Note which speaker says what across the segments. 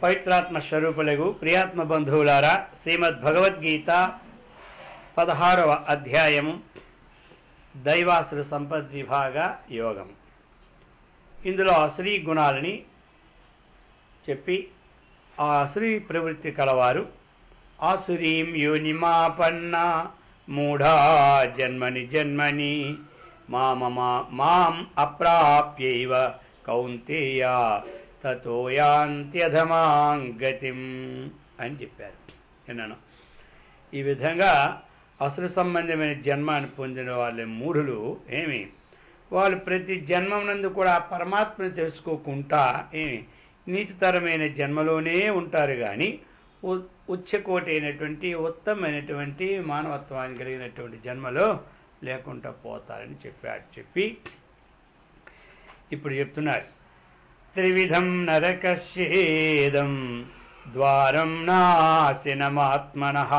Speaker 1: పవిత్రాత్మ స్వరూపులకు ప్రియాత్మ బంధువులారా, శ్రీమద్ భగవద్గీత 16వ అధ్యాయము దైవాసుర సంపద్విభాగ యోగం. ఇందులో అసురీ గుణాలని చెప్పి ఆ అసురీ ప్రవృత్తి కలవారు ఆసురీం యోనిమాపన్న మూఢా జన్మని జన్మని మాం అప్రాప్యైవ కౌంతేయ తతో యాంత్యధమాం గతిం అని చెప్పారు. విన్నాను. ఈ విధంగా అసుర సంబంధమైన జన్మాన్ని పొందిన వాళ్ళ మూఢులు వాళ్ళు ప్రతి జన్మనందు కూడా పరమాత్మను తెలుసుకోకుండా నీతితరమైన జన్మలోనే ఉంటారు. కానీ ఉచ్చకోటి అయినటువంటి ఉత్తమమైనటువంటి మానవత్వాన్ని కలిగినటువంటి జన్మలో లేకుండా పోతారని చెప్పి ఇప్పుడు చెప్తున్నారు. త్రివిధం నరకస్యేదం ద్వారం నాశనమాత్మనః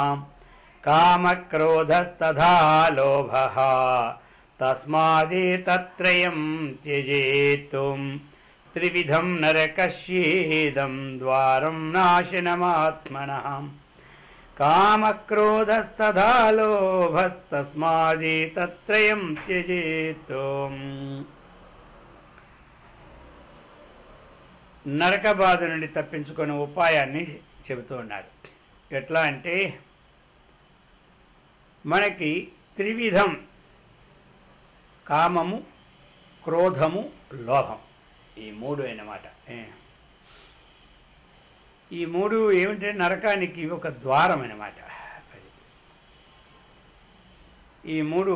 Speaker 1: కామక్రోధస్తథా లోభః తస్మాదేతత్రయం త్యజేత్. త్రివిధం నరకస్యేదం ద్వారం నాశనమాత్మనః కామక్రోధస్తథా లోభస్తస్మాదేతత్రయం త్యజేత్. నరక బాధ నుండి తప్పించుకునే ఉపాయాన్ని చెబుతూ ఉన్నారు. ఎట్లా అంటే మనకి త్రివిధం కామము, క్రోధము, లోభం, ఈ మూడు అన్నమాట. ఈ మూడు ఏమిటంటే నరకానికి ఒక ద్వారం అన్నమాట. ఈ మూడు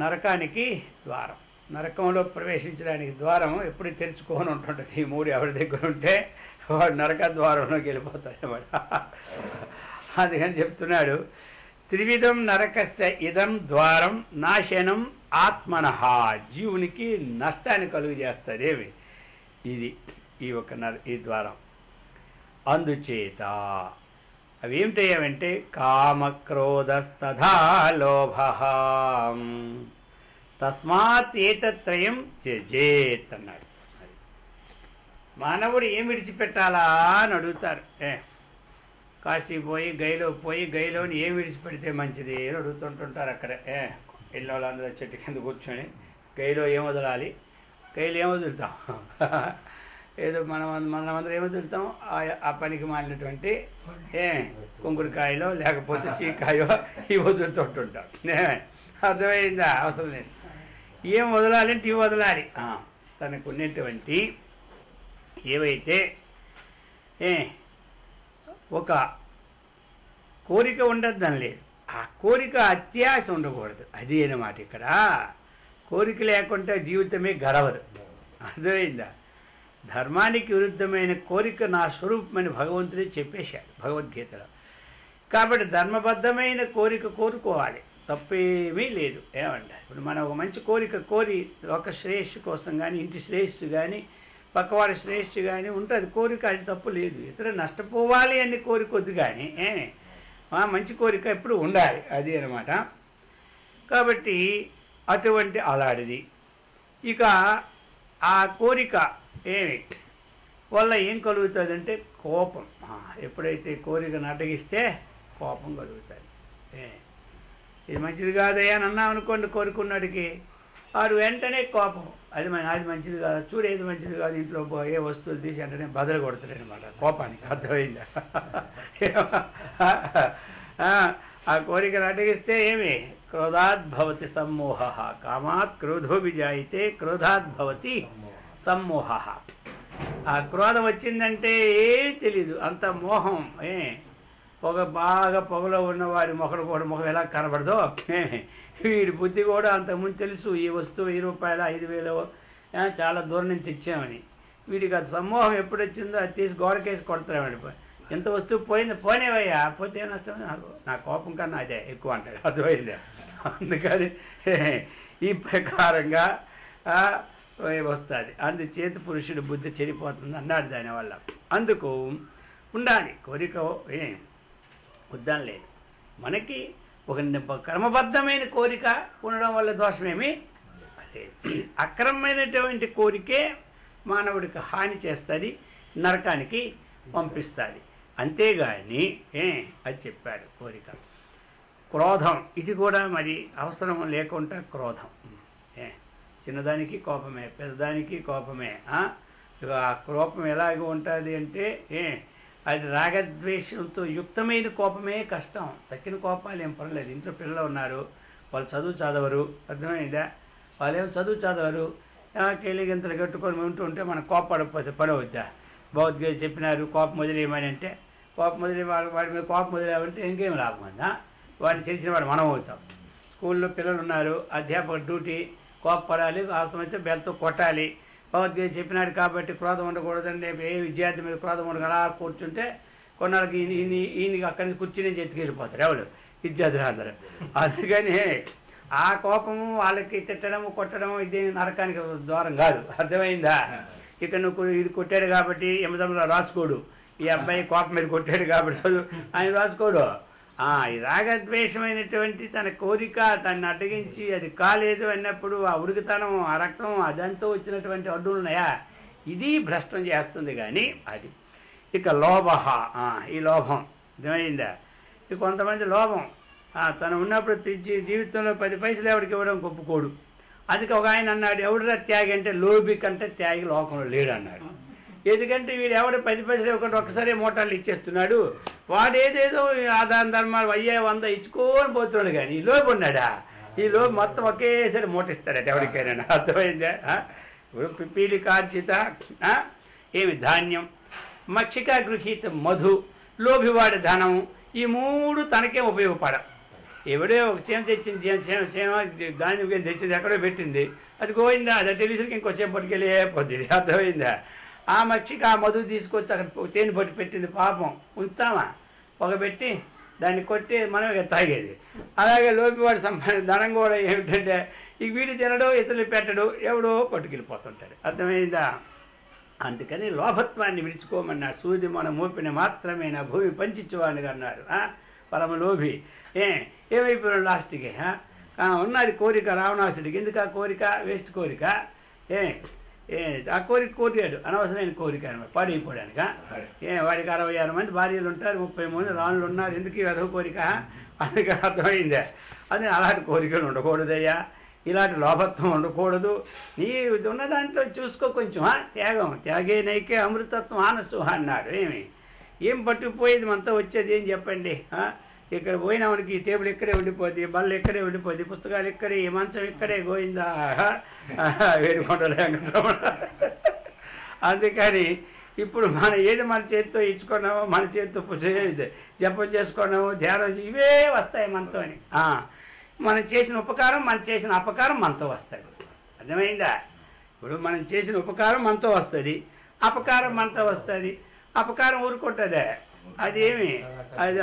Speaker 1: నరకానికి ద్వారం. నరకంలో ప్రవేశించడానికి ద్వారం ఎప్పుడు తెరుచుకొని ఉంటుంటుంది. ఈ మూడు ఎవరి దగ్గర ఉంటే వాడు నరక ద్వారంలోకి వెళ్ళిపోతాడు అన్నమాట. అందుకని చెప్తున్నాడు, త్రివిధం నరకస్య ఇదం ద్వారం నాశనం ఆత్మనః. జీవునికి నష్టాన్ని కలుగు చేస్తుంది ఇది ఈ ద్వారం. అందుచేత అవి ఏమిటయ్యావంటే కామక్రోధస్తథా లోభః తస్మాత్ ఏతత్రయం త్యజేత్ అన్నాడు. మానవుడు ఏం విడిచిపెట్టాలా అని అడుగుతారు. కాశీ పోయి గైలోని ఏం విడిచిపెడితే మంచిది అని అడుగుతుంటుంటారు. అక్కడ ఇళ్ళ వాళ్ళందరూ చెట్టు కింద కూర్చొని గైలో ఏం వదలాలి, గైలు ఏం వదులుతాం, ఏదో మనమందరం ఏం వదులుతాం, ఆ పనికి మాలినటువంటి కుంకుడుకాయలో లేకపోతే చీకాయో ఇవి వదులుతుంటుంటాం. అర్థమైందా? అవసరం లేదు. ఏం వదలాలంటే ఇవి వదలాలి. తనకు ఉన్నటువంటి ఏవైతే ఒక కోరిక ఉండద్దని లేదు, ఆ కోరిక అత్యాశ ఉండకూడదు. అది అన్నమాట. ఇక్కడ కోరిక లేకుండా జీవితమే గడవదు. అర్థమైందా? ధర్మానికి విరుద్ధమైన కోరిక నా స్వరూపమని భగవంతుడే చెప్పేశాడు భగవద్గీతలో. కాబట్టి ధర్మబద్ధమైన కోరిక కోరుకోవాలి, తప్పేమీ లేదు. ఏమంటారు? ఇప్పుడు మనం ఒక మంచి కోరిక కోరి ఒక శ్రేయస్సు కోసం కానీ, ఇంటి శ్రేయస్సు కానీ, పక్కవారి శ్రేయస్సు కానీ ఉంటుంది కోరిక. అది తప్పు లేదు. ఇతర నష్టపోవాలి అని కోరికొద్దు, కానీ మంచి కోరిక ఎప్పుడు ఉండాలి. అది అన్నమాట. కాబట్టి అటువంటి అలాంటిది. ఇక ఆ కోరిక వల్ల ఏం కలుగుతుందంటే కోపం. ఎప్పుడైతే కోరికను అడ్డగిస్తే కోపం కలుగుతుంది. ఇది మంచిది కాదయ్యా అని అన్నాం అనుకోండి, కోరుకున్నాడికి వారు వెంటనే కోపం. అది మంచిది కాదు, చూడు ఏది మంచిది కాదు, ఇంట్లో ఏ వస్తువులు తీసి వెంటనే బదులు కొడతాడు అనమాట కోపానికి. అర్థమైందా? ఆ కోరికను అడ్డగిస్తే క్రోధాద్భవతి సమ్మోహ. కామాత్ క్రోధో విజాయితే క్రోధాద్భవతి సమ్మోహ. ఆ క్రోధం వచ్చిందంటే ఏం తెలీదు, అంత మోహం. బాగా పొగలో ఉన్నవాడి ముఖం ఎలా కనబడదో వీడి బుద్ధి కూడా అంతకుముందు తెలుసు. ఈ వస్తువు 1000 రూపాయలు 5000 చాలా దూరం నుంచి తెచ్చామని. వీడికి అది సమ్మోహం ఎప్పుడు వచ్చిందో అది తీసి గోడకేసి కొడతామని. ఎంత వస్తువు పోనేవయ్యా, పోతే నష్టం, నా కోపం కన్నా అదే ఎక్కువ అంటాడు. అర్థమైందా? అందుకని ఈ ప్రకారంగా వస్తుంది. అందుచేత పురుషుడు బుద్ధి చెడిపోతుంది అన్నాడు దానివల్ల. అందుకు ఉండాలి కోరిక, వద్దాం లేదు. మనకి ఒక కర్మబద్ధమైన కోరిక ఉండడం వల్ల దోషమేమి లేదు. అక్రమమైనటువంటి కోరికే మానవుడికి హాని చేస్తుంది, నరకానికి పంపిస్తుంది. అంతేగాని అది చెప్పాడు కోరిక. క్రోధం, ఇది కూడా మరి అవసరం లేకుండా క్రోధం. చిన్నదానికి కోపమే, పెద్దదానికి కోపమే. ఆ కోపం ఎలాగ ఉంటుంది అంటే అది రాగద్వేషంతో యుక్తమైన కోపమే కష్టం. తక్కిన కోపాలు ఏం పర్లేదు. ఇంట్లో పిల్లలు ఉన్నారు, వాళ్ళు చదవరు, అర్థమైందా? వాళ్ళు ఏం చదవరు, కేలిగంతలు కట్టుకొని ఉంటే మనం కోపడకపోతే పని అవుద్దా? భగవద్గీత చెప్పినారు కోపం వదిలేయమని. అంటే కోపం వదిలే వాడి మీద కోపం వదిలేమంటే ఇంకేం లాభం అందా? వాడిని తెలిసిన వాడు మనం అవుతాం. స్కూల్లో పిల్లలు ఉన్నారు, అధ్యాపక డ్యూటీ కోపపడాలి, అవసరమైతే బెల్తో కొట్టాలి. భగవద్గీత చెప్పినాడు కాబట్టి క్రోధం ఉండకూడదండి. ఏ విద్యార్థి మీద క్రోధం ఉండదు, అలా కూర్చుంటే కొన్నాళ్ళకి ఈయనకి అక్కడి నుంచి కూర్చుని ఎత్తుకెళ్ళిపోతారు ఎవరు విద్యార్థులు అందరూ. అందుకని ఆ కోపము వాళ్ళకి తిట్టడము కొట్టడము ఇది నరకానికి దూరం కాదు. అర్థమైందా? ఇక నువ్వు ఇది కొట్టాడు కాబట్టి యమదంలో రాసుకోడు, ఈ అబ్బాయి కోపం మీద కొట్టాడు కాబట్టి చదువు ఆయన రాసుకోడు. ఈ రాగద్వేషమైనటువంటి తన కోరిక తను అడ్డగించి అది కాలేదు అన్నప్పుడు ఆ ఉడికితనం, ఆ రక్తం, అదంతా వచ్చినటువంటి అడ్డులు ఉన్నాయా, ఇది భ్రష్టం చేస్తుంది. కానీ అది ఇక లోభ, ఈ లోభం అర్థమైందా? ఇక కొంతమంది లోభం తను ఉన్నప్పుడు జీవితంలో 10 పైసలు ఎవరికి ఇవ్వడం ఒప్పుకోడు. అందుకే ఒక ఆయన అన్నాడు, ఎవడురా త్యాగి అంటే లోభి కంటే త్యాగి లోకంలో లేడు అన్నాడు. ఎందుకంటే వీడు ఎవడు 10 పైసలు ఇవ్వకుండా ఒక్కసారి మోటార్లు ఇచ్చేస్తున్నాడు, వాడు ఏదేదో ఆదాన ధర్మాలు 100 ఇచ్చుకొని పోతున్నాడు. కానీ ఈ లోపు ఉన్నాడా, ఈ లోపు మొత్తం ఒకేసారి మోటిస్తాడట ఎవరికైనా. అర్థమైందా? ఇప్పుడు పిపీలి కార్చిత ఏమి ధాన్యం, మక్షిక గృహీత మధు, లోభివాడి ధనం, ఈ 3 తనకే ఉపయోగపడ. ఎవడో ఒక చేమ తెచ్చింది, చేమ ధాన్యం తెచ్చింది ఎక్కడో పెట్టింది, అది గోయిందా, అది తెలిసి ఇంకో చేమ పట్టుకెళ్ళి పోతుంది. అర్థమైందా? ఆ మక్షికి ఆ మధు తీసుకొచ్చి అక్కడ తేనె పట్టి పెట్టింది, పాపం ఉంచుతామా? పొగబెట్టి దాన్ని కొట్టి మనమే తాగేది. అలాగే లోపివాడి సంపాదన ధనం కూడా ఏమిటంటే ఇక వీడు తినడు, ఇతరులు పెట్టడు, ఎవడో పట్టుకెళ్ళిపోతుంటాడు. అర్థమైందా? అందుకని లోభత్వాన్ని విడుచుకోమన్నాడు. సూది మన మోపిన మాత్రమే నా భూమి పంచిచ్చువాడిని అన్నారు. పరమ లోభి ఏమైపోయాడు లాస్ట్కి. ఉన్నది కోరిక రావణాసుడికి. ఎందుకు ఆ కోరిక? వేస్ట్ కోరిక. ఆ కోరిక కోరాడు, అనవసరమైన కోరిక అనమాట, పాడైపోయాడుక. వాడికి 66 మంది భార్యలు ఉంటారు, 30 మంది రాణులు ఉన్నారు, ఎందుకు ఈ అదవ కోరిక? అందుకే అర్థమైందా? అది అలాంటి కోరికలు ఉండకూడదయ్యా, ఇలాంటి లోభత్వం ఉండకూడదు. నీ ఉన్న దాంట్లో చూసుకో కొంచెం. త్యాగం, త్యాగే నైకే అమృతత్వం ఆనసు అన్నాడు. ఏం పట్టుకుపోయేది మనతో వచ్చేది ఏం చెప్పండి? ఇక్కడ పోయినామనికి ఈ టేబుల్ ఇక్కడే ఉండిపోద్ది, బళ్ళు ఇక్కడే ఉండిపోద్ది, పుస్తకాలు ఇక్కడే, ఈ మంచం ఇక్కడే, గోయిందా వేడుకొండల వెంకటరమణ. అందుకని ఇప్పుడు ఏది మన చేతితో ఇచ్చుకున్నామో, మన చేతితో జపం చేసుకున్నామో, ధ్యానం ఇవే వస్తాయి మనతో. మనం చేసిన ఉపకారం, మనం చేసిన అపకారం మనతో వస్తుంది. అర్థమైందా? ఇప్పుడు మనం చేసిన ఉపకారం మనతో వస్తుంది, అపకారం మనతో వస్తుంది. అపకారం ఊరుకుంటుందే, అదేమి అది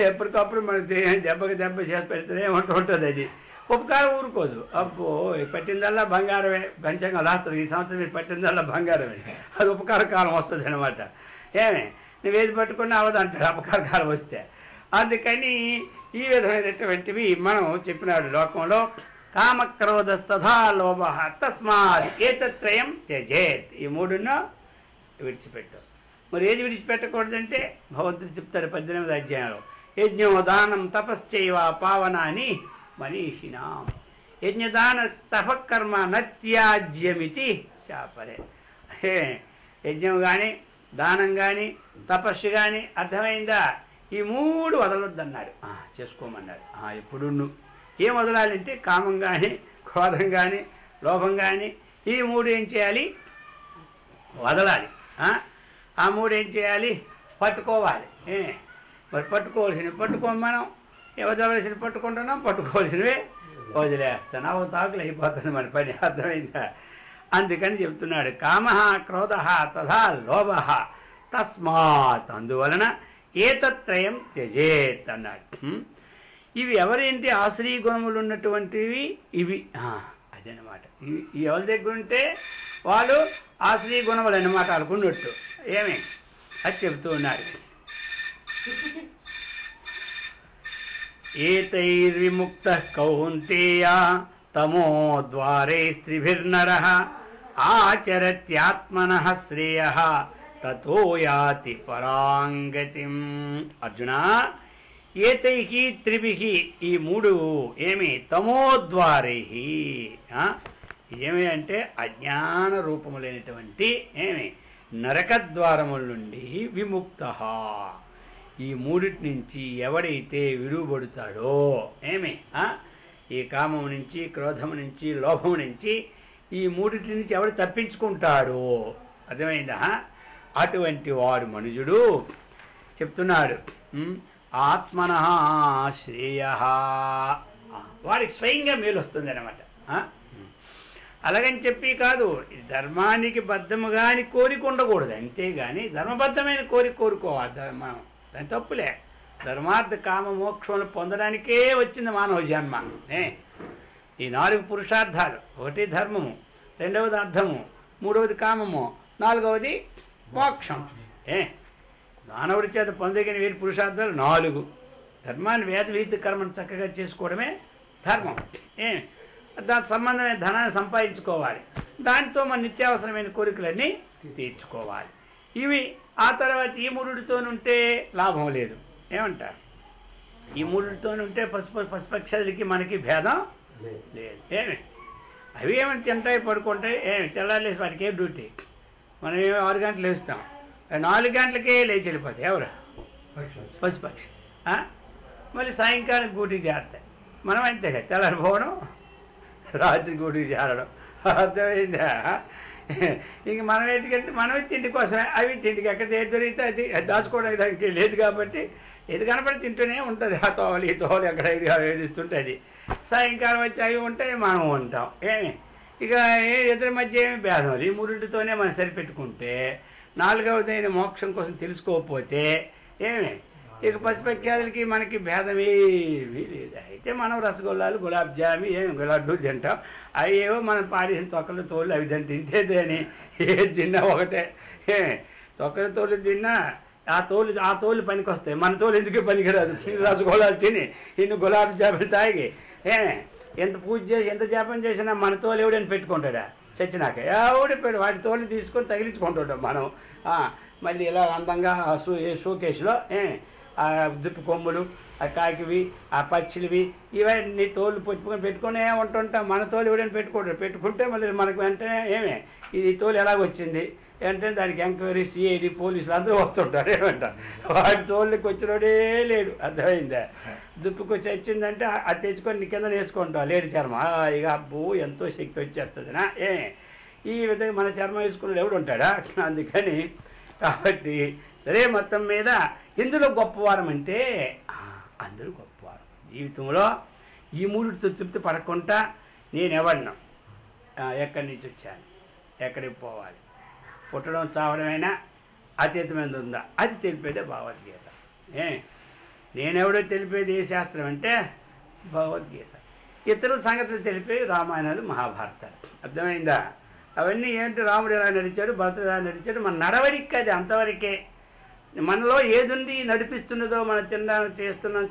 Speaker 1: ఎప్పటికప్పుడు మనకు దెబ్బ చేసి పెడితే ఏమంటూ ఉంటుంది. అది ఉపకారం ఊరుకోదు. అబ్బో పట్టిందల్లా బంగారమే, పంచంగా లాస్తారు, ఈ సంవత్సరం మీరు పట్టిందల్లా బంగారమే, అది ఉపకార కాలం వస్తుంది అనమాట. నువ్వేది పట్టుకున్నా అవదంటాడు అపకార కాలం వస్తే. అందుకని ఈ విధమైనటువంటివి మనం చెప్పినాడు లోకంలో. కామక్రోధస్తథా లోభ తస్మాత్ ఏతత్రయం త్యజేత్, ఈ 3 విడిచిపెట్టు. మరి ఏది విడిచిపెట్టకూడదంటే భగవంతుడు చెప్తాడు 18వ అధ్యాయంలో, యజ్ఞో దానం తపశ్చైవ పావనాని మనీషినాం. యజ్ఞదాన తపకర్మ నత్యాజ్యమితి శాపరే. యజ్ఞం కానీ, దానం కానీ, తపస్సు కానీ, అర్థమైందా? ఈ 3 వదలొద్దన్నాడు, చేసుకోమన్నాడు. ఎప్పుడు ఏం వదలాలంటే కామం కానీ, క్రోధం కానీ, లోభం కానీ, ఈ 3 ఏం చేయాలి? వదలాలి. ఆ 3 ఏం చేయాలి? పట్టుకోవాలి. మరి పట్టుకోవాల్సినవి పట్టుకోం, మనం వదలవలసినవి పట్టుకుంటున్నాం, పట్టుకోవాల్సినవే వదిలేస్తాను. తాకులు అయిపోతుంది మన పని. అర్థమైందా? అందుకని చెప్తున్నాడు, కామ క్రోధ తథా లోభ తస్మాత్, అందువలన ఏతత్రయం త్యజేత్ అన్నాడు. ఇవి ఎవరేంటి? ఆశ్రయ గుణములు ఉన్నటువంటివి ఇవి. అదనమాట. ఇవి ఎవరి దగ్గర ఉంటే వాళ్ళు ఆశ్రయ గుణములు అన్నమాట, అనుకున్నట్టు. అది చెబుతూ ఉన్నారు. ఏతైర్విముక్త కౌంతేయ తమో ద్వారే స్త్రిభిర్నరః ఆచరత్యాత్మనః శ్రేయః తతో యాతి పరాంగతిం. అర్జున, ఏతైః త్రిభిః, ఈ మూడు ఏమి తమోద్వారై, ఏమి అంటే అజ్ఞాన రూపములైనటువంటి ఏమి నరకద్వారముల నుండి విముక్త. ఈ మూడిటి నుంచి ఎవడైతే విడువబడతాడో ఏమి ఈ కామము నుంచి, క్రోధము నుంచి, లోభము నుంచి, ఈ మూడిటి నుంచి ఎవడు తప్పించుకుంటాడో, అర్థమైందా? అటువంటి వాడు మనుజుడు చెప్తున్నాడు ఆత్మనః శ్రేయః, వాడికి స్వయంగా మేలు వస్తుంది అన్నమాట. అలాగని చెప్పి కాదు, ధర్మానికి బద్ధముగా అని కోరిక ఉండకూడదు, అంతేగాని ధర్మబద్ధమైన కోరిక కోరుకోవాలి. ధర్మం దాని తప్పులే. ధర్మార్థ కామ మోక్షములు పొందడానికే వచ్చింది మానవ జన్మ. ఈ 4 పురుషార్థాలు, ఒకటి ధర్మము, రెండవది అర్థము, మూడవది కామము, నాలుగవది మోక్షం. మానవుడి చేత పొందగిన వీరి పురుషార్థాలు 4. ధర్మాన్ని వేద విహిత కర్మను చక్కగా చేసుకోవడమే ధర్మం. దానికి సంబంధమైన ధనాన్ని సంపాదించుకోవాలి, దాంతో మన నిత్యావసరమైన కోరికలన్నీ తీర్చుకోవాలి. ఇవి ఆ తర్వాత ఈ మూడుతోనుంటే లాభం లేదు. ఏమంటారు? ఈ మూడుతోనుంటే పశుపక్షాలకి మనకి భేదం లేదు. అవి ఏమైనా తింటాయి, పడుకుంటాయి, తెల్లారేసి వాటికి ఏ డ్యూటీ. మనం 6 గంటలు లేస్తాం, 4 గంటలకే లేచి వెళ్ళిపోతాయి ఎవరు? పశుపక్షి. మళ్ళీ సాయంకాలం గూటికి చేస్తాయి. మనం అంతే కదా, తెల్లారిపోవడం, రాత్రి గూటికి చేరడం. అర్థమైందా? ఇంక మనం ఎట్టుకెళ్తే మనమే తిండి కోసమే, అవి తిండికి ఎక్కడ ఏది దొరికితే అది దాచుకోవడానికి దానికి లేదు కాబట్టి ఏది కనపడి తింటూనే ఉంటుంది. ఆ తోలు ఈ తోలు ఎక్కడ ఏదిస్తుంటుంది. సాయంకాలం వచ్చి అవి ఉంటాయి, మనం ఉంటాం. ఇక ఇద్దరి మధ్య ఏమి భేదం లేదు. ఈ మూడింటితోనే మనం సరిపెట్టుకుంటే, 4వదైన మోక్షం కోసం తెలుసుకోకపోతే ఇక పశుపక్షాదులకి మనకి భేదమేమీ లేదు. అయితే మనం రసగుల్లాలు, గులాబ్ జామి, లడ్డూ తింటాం. అవి ఏవో మనం పాడేసిన తొక్కల తోళ్ళు అవి తింటేదే అని ఏది తిన్నా ఒకటే. తొక్కల తోళ్ళు తిన్నా ఆ తోళ్ళు పనికి వస్తాయి, మన తోలు ఎందుకే పనికిరాదు. రసగుల్లాలు తిని ఇన్ని గులాబ్ జాములు తాగి ఎంత పూజ చేసి ఎంత జపం చేసినా మన తోలు ఎవడని పెట్టుకుంటాడా? చచ్చినాక ఎవడి పెట్టి వాటి తోలు తీసుకొని తగిలించుకుంటుంటాం మనం. మళ్ళీ ఇలా అందంగా షోకేస్లో ఆ దుప్పి కొమ్ములు, ఆ కాకివి, ఆ పచ్చిలివి, ఇవన్నీ తోలు పెట్టుకునే ఉంటుంటాం. మన తోలు ఎవడని పెట్టుకుంటే మళ్ళీ మనకు వెంటనే ఇది తోలు ఎలాగొచ్చింది అంటే దానికి ఎంక్వైరీ, సిఐడి, పోలీసులు అందరూ వస్తుంటారు. ఏమంటారు? వాడి తోళ్ళకి వచ్చినోడే లేడు. అర్థమైందా? దుప్పుకొచ్చి వచ్చిందంటే అది తెచ్చుకొని కింద వేసుకుంటాం లేడు చర్మం. ఇక అబ్బో ఎంతో శక్తి వచ్చేస్తుందినా. ఈ విధంగా మన చర్మం వేసుకున్నాడు ఎవడు ఉంటాడా? అందుకని కాబట్టి సరే, మొత్తం మీద ఇందులో గొప్పవారం అంటే అందరూ గొప్పవారం. జీవితంలో ఈ మూడితో తృప్తి పడకుండా నేనెవడినా, ఎక్కడి నుంచి వచ్చాను, ఎక్కడికి పోవాలి, పుట్టడం చావడమైనా అతీతమైనది ఉందా, అది తెలిపేదే భగవద్గీత. నేనెవడో తెలిపేది ఏ శాస్త్రం అంటే భగవద్గీత. ఇతరుల సంగతులు తెలిపేవి రామాయణాలు, మహాభారతాలు. అర్థమైందా? అవన్నీ ఏంటి, రాముడు ఎలా నడిచాడు, భరతుడు ఎలా నడిచాడు, మన నడవడికి అది అంతవరకే. మనలో ఏదుంది నడిపిస్తున్నదో, మనం తిన్నాం, చేస్తున్నాం,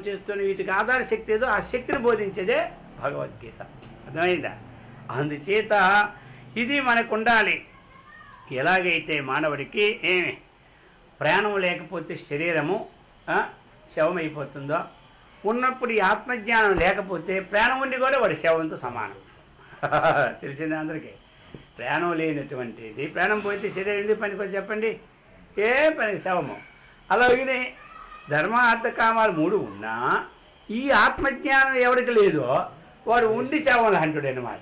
Speaker 1: చేస్తున్నాం, వీటికి ఆధార శక్తి ఏదో ఆ శక్తిని బోధించేదే భగవద్గీత. అర్థమైందా? అందుచేత ఇది మనకు ఉండాలి. ఎలాగైతే మానవుడికి ప్రాణం లేకపోతే శరీరము శవమైపోతుందో, ఉన్నప్పుడు ఈ ఆత్మజ్ఞానం లేకపోతే ప్రాణం ఉండి కూడా వాడి శవంతో సమానం. తెలిసింది అందరికీ. ప్రాణం లేనటువంటిది, ప్రాణం పోతే శరీరం ఎందుకు పనికి చెప్పండి? ఏ పని? శవము. అలాగే ధర్మ అర్థ కామాలు 3 ఉన్నా ఈ ఆత్మజ్ఞానం ఎవరికి లేదో వాడు ఉండి శవం అంటుడు అన్నమాట.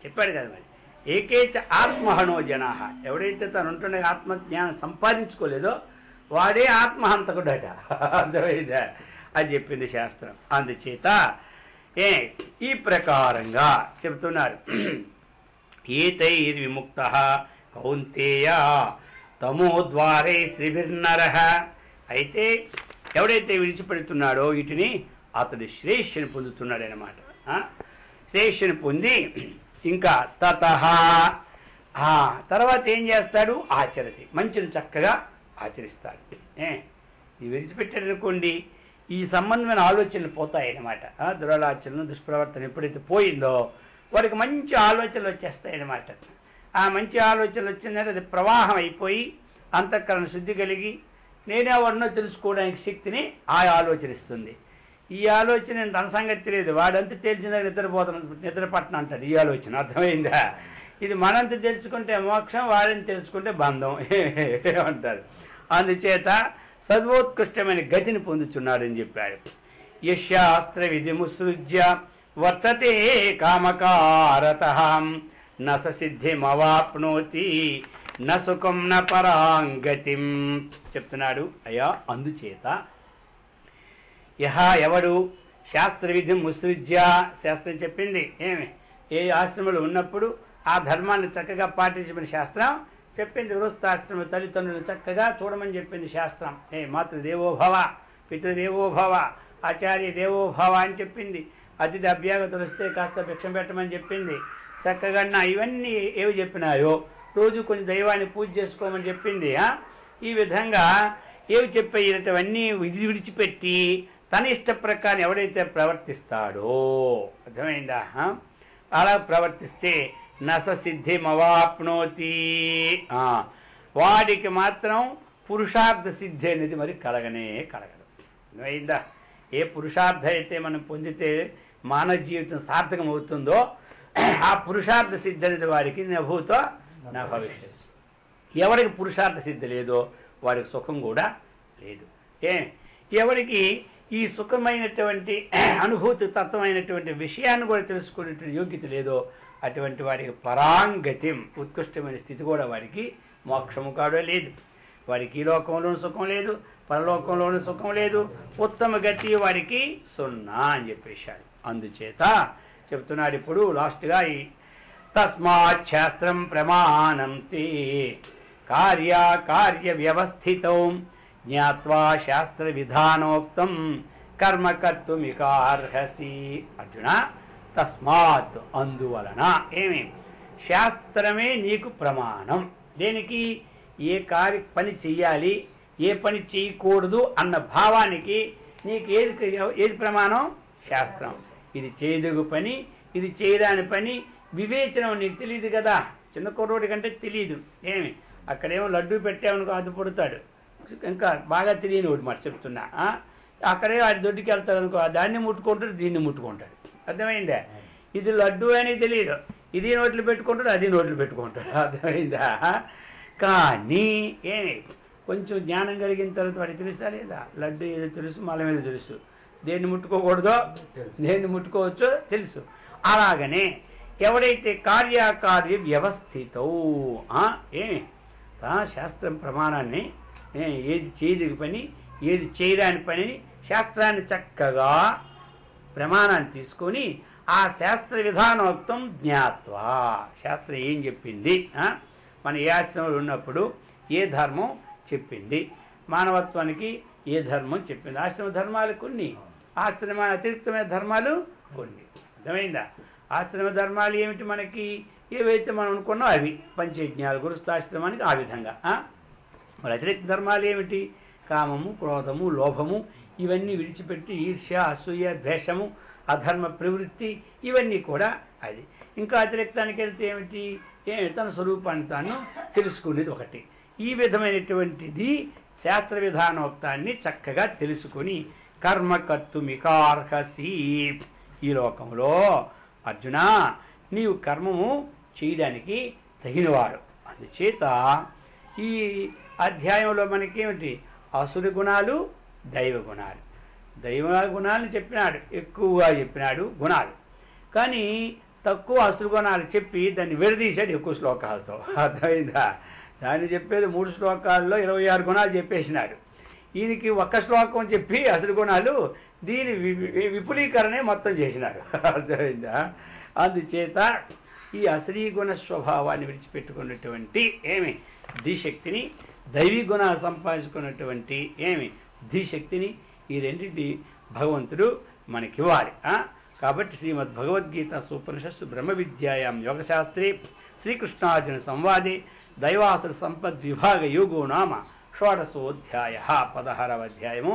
Speaker 1: చెప్పాడు కదా మరి, ఏకేచ ఆత్మహనో జనా. ఎవడైతే తను ఉంటుండే ఆత్మజ్ఞానం సంపాదించుకోలేదో వాడే ఆత్మహంతకుడట. అర్థమైందా? అది చెప్పింది శాస్త్రం. అందుచేత ఈ ప్రకారంగా చెబుతున్నారు. ఏతైర్ విముక్త కౌంతేయ తమోద్వారే త్రిభిర్నరః. అయితే ఎవడైతే విడిచిపెడుతున్నాడో వీటిని అతడు శ్రేష్ఠని పొందుతున్నాడనమాట. శ్రేష్ఠని పొంది ఇంకా తతః తర్వాత ఏం చేస్తాడు? ఆచరతి, మంచిని చక్కగా ఆచరిస్తాడు. ఇది విడిచిపెట్టాడనుకోండి, ఈ సంబంధమైన ఆలోచనలు పోతాయన్నమాట. దురాలోచనలు, దుష్ప్రవర్తన ఎప్పుడైతే పోయిందో వాడికి మంచి ఆలోచనలు వచ్చేస్తాయన్నమాట. ఆ మంచి ఆలోచన వచ్చిందంటే అది ప్రవాహం అయిపోయి అంతఃకరణ శుద్ధి కలిగి నేనే ఎవరినో తెలుసుకోవడానికి శక్తిని ఆ ఆలోచన ఇస్తుంది. ఈ ఆలోచన తన సంగతి తెలియదు, వాడంతా తెలిసిందా నిద్ర పట్టణ అంటాడు. ఈ ఆలోచన అర్థమైందా? ఇది మనంత తెలుసుకుంటే మోక్షం, వాడిని తెలుసుకుంటే బంధం అంటారు. అందుచేత సర్వోత్కృష్టమైన గతిని పొందుతున్నాడని చెప్పాడు. యశాస్త్ర విధి ముసృజ్య వర్తతే కామకారతః న సిద్ధిమవాప్నోతి న సుఖం న పరాంగతిం చెప్తున్నాడు. అయ్యా, అందుచేత ఎవడు శాస్త్ర విధి ముసృజ్య, శాస్త్రం చెప్పింది ఏమి, ఏ ఆశ్రమంలో ఉన్నప్పుడు ఆ ధర్మాన్ని చక్కగా పాటించమని శాస్త్రం చెప్పింది. గృహస్థాశ్రమ తల్లిదండ్రులను చక్కగా చూడమని చెప్పింది శాస్త్రం. మాతృదేవోభవ, పితృదేవోభవ, ఆచార్య దేవోభవ అని చెప్పింది. అతిథి అభ్యాగతులు వస్తే కాస్త భిక్షం పెట్టమని చెప్పింది. చక్కగా ఇవన్నీ ఏవి చెప్పినాయో రోజు కొంచెం దైవాన్ని పూజ చేసుకోమని చెప్పింది. ఈ విధంగా ఏవి చెప్పేటవన్నీ విడిచిపెట్టి తన ఇష్ట ప్రకారం ఎవడైతే ప్రవర్తిస్తాడో, అర్థమైందా, అలా ప్రవర్తిస్తే నస సిద్ధిమవాప్నోతి, వాడికి మాత్రం పురుషార్థ సిద్ధి అనేది మరి కలగనే కలగదు. అర్థమైందా? ఏ పురుషార్థ అయితే మనం పొందితే మానవ జీవితం సార్థకం అవుతుందో ఆ పురుషార్థ సిద్ధి అనేది వాడికి నభూతో నా భవిష్యత్. ఎవరికి పురుషార్థ సిద్ధి లేదో వాడికి సుఖం కూడా లేదు. ఎవరికి ఈ సుఖమైనటువంటి అనుభూతి తత్వమైనటువంటి విషయాన్ని కూడా తెలుసుకునేటువంటి యోగ్యత లేదో అటువంటి వారికి పరాంగతిం, ఉత్కృష్టమైన స్థితి కూడా వారికి మోక్షము కాడో లేదు. వారికి ఈ లోకంలోనూ సుఖం లేదు, పరలోకంలోనూ సుఖం లేదు, ఉత్తమ గతి వారికి సున్నా అని చెప్పేశాడు. అందుచేత చెప్తున్నాడు ఇప్పుడు లాస్ట్గా, ఈ తస్మాత్ శాస్త్రం ప్రమాణం తే కార్య వ్యవస్థితం జ్ఞాత్వా శాస్త్ర విధానోక్తం కర్మ కర్తుమికార్హసి. అర్జున, తస్మాత్ అందువలన శాస్త్రమే నీకు ప్రమాణం. దేనికి? ఏ పని చెయ్యాలి, ఏ పని చేయకూడదు అన్న భావానికి నీకు ఏది ప్రమాణం? శాస్త్రం. ఇది చేయదగు పని, ఇది చేయరాని పని వివేచనం నీకు తెలియదు కదా. చిన్న కుర్రోడి కంటే తెలియదు. అక్కడేమో లడ్డూ పెట్టామనుకో అది పుడతాడు, ఇంకా బాగా తెలియని ఒకటి మరి చెప్తున్నా. అక్కడే అది దొడ్డికి వెళ్తాడు అనుకో, దాన్ని ముట్టుకుంటాడు, దీన్ని ముట్టుకుంటాడు. అర్థమైందా? ఇది లడ్డు అని తెలియదు, ఇది నోట్లు పెట్టుకుంటాడు, అది నోట్లు పెట్టుకుంటాడు. అర్థమైందా? కానీ కొంచెం జ్ఞానం కలిగిన తర్వాత వాడికి తెలుస్తా లేదా? లడ్డు ఏదో తెలుసు, మల మీద తెలుసు, దేన్ని ముట్టుకోకూడదో దేన్ని ముట్టుకోవచ్చో తెలుసు. అలాగనే ఎవడైతే కార్యకార్య వ్యవస్థితో శాస్త్రం ప్రమాణాన్ని, ఏది చేయదగి పని, ఏది చేయరాని పని శాస్త్రాన్ని చక్కగా ప్రమాణాన్ని తీసుకొని ఆ శాస్త్ర విధానోక్తం జ్ఞాత్వా, శాస్త్రం ఏం చెప్పింది, మన ఏ ఆశ్రమంలో ఉన్నప్పుడు ఏ ధర్మం చెప్పింది, మానవత్వానికి ఏ ధర్మం చెప్పింది. ఆశ్రమ ధర్మాలు కొన్ని, ఆశ్రమ అతిరిక్తమైన ధర్మాలు కొన్ని. అర్థమైందా? ఆశ్రమ ధర్మాలు ఏమిటి? మనకి ఏవైతే మనం అనుకున్నాం అవి పంచయజ్ఞాలు, గృహస్థాశ్రమానికి ఆ విధంగా. మరి అతిరిక్త ధర్మాలు ఏమిటి? కామము, క్రోధము, లోభము ఇవన్నీ విడిచిపెట్టి ఈర్ష్య, అసూయ, ద్వేషము, అధర్మ ప్రవృత్తి ఇవన్నీ కూడా అది. ఇంకా అతిరిక్తానికి వెళ్తే ఏమిటి? తన స్వరూపాన్ని తాను తెలుసుకునేది ఒకటి. ఈ విధమైనటువంటిది శాస్త్ర విధానోక్తాన్ని చక్కగా తెలుసుకొని కర్మ కర్తుమికార్హసి. ఈ లోకంలో అర్జున నీవు కర్మము చేయడానికి తగినవాడు. అందుచేత ఈ అధ్యాయంలో మనకేమిటి? అసుర గుణాలు, దైవ గుణాలు. దైవ గుణాలను చెప్పినాడు, ఎక్కువగా చెప్పినాడు గుణాలు. కానీ తక్కువ అసుర గుణాలు చెప్పి దాన్ని విడదీశాడు ఎక్కువ శ్లోకాలతో. అర్థమైందా? దాన్ని చెప్పేది 3 శ్లోకాల్లో 26 గుణాలు చెప్పేసినాడు. ఈయనకి ఒక్క శ్లోకం చెప్పి అసుర గుణాలు, దీని విపులీకరణే మొత్తం చేసినాడు. అర్థమైందా? అందుచేత ఈ అసరీ గుణ స్వభావాన్ని విడిచిపెట్టుకున్నటువంటి ధీశక్తిని, దైవీ గుణాలు సంపాదించుకున్నటువంటి ధీశక్తిని ఈ రెండింటి భగవంతుడు మనకివ్వాలి. కాబట్టి శ్రీమద్ భగవద్గీత సూపనిషత్తు బ్రహ్మ విద్యాయాం యోగశాస్త్రే శ్రీకృష్ణార్జున సంవాదే దైవాసుర సంపద్ విభాగ యోగో నామ షోడశోధ్యాయ 16వ అధ్యాయము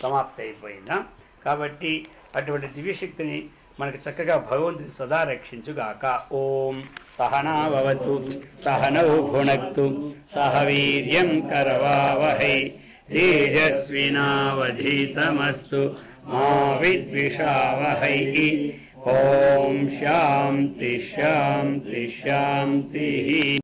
Speaker 1: సమాప్తి అయిపోయిందా. కాబట్టి అటువంటి దివ్యశక్తిని మనకి చక్కగా భగవంతుని సదా రక్షించుగాక. ఓం సహనావతు సహనౌ భునక్తు సహ వీర్యం కరవావహై తేజస్వినావధీతమస్తు మా విద్విషావహై. ఓం శాంతి శాంతి శాంతి.